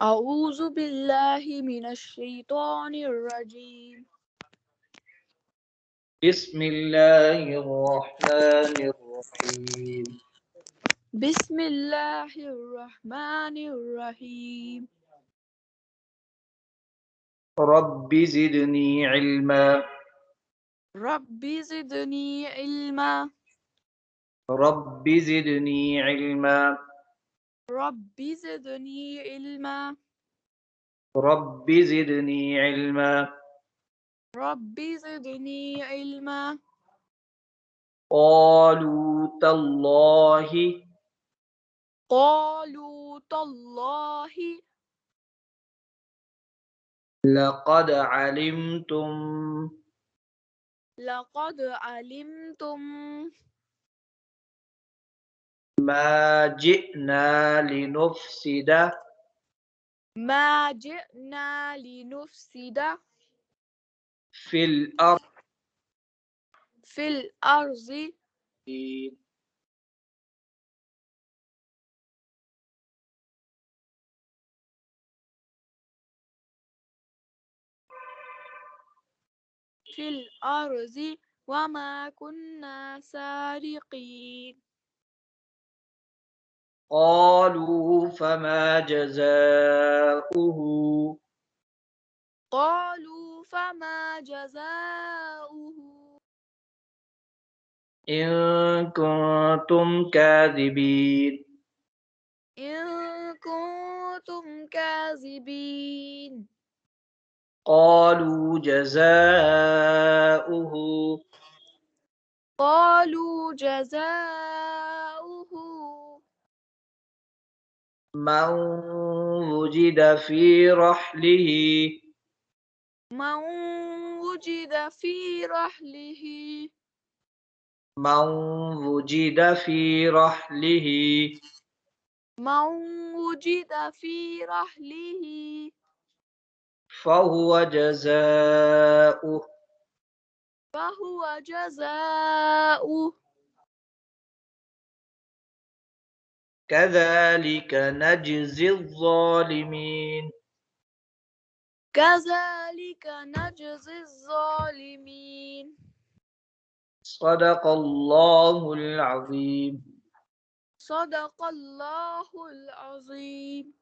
أعوذ بالله من الشيطان الرجيم. بسم الله الرحمن الرحيم. بسم الله الرحمن الرحيم. رب زدني علما. رب زدني علما. رب زدني علما. رب زدني علما. رب زدني علما. رب زدني علما. قالوا تالله. قالوا تالله. لقد علمتم. لقد علمتم. ما جئنا لنفسد. ما جئنا لنفسد. في الأرض. في الأرض. في الأرض وما كنا سارقين. قالوا فما جزاؤه. قالوا فما جزاؤه. إن كنتم كاذبين. إن كنتم كاذبين. قالوا جزاؤه. قالوا جزاؤه. من وجد في رحله. من وجد في رحله. من وجد في رحله. من وجد في رحله. فهو جزاؤه. فهو جزاؤه. كذلك نجزي الظالمين. كذلك نجزي الظالمين. صدق الله العظيم. صدق الله العظيم.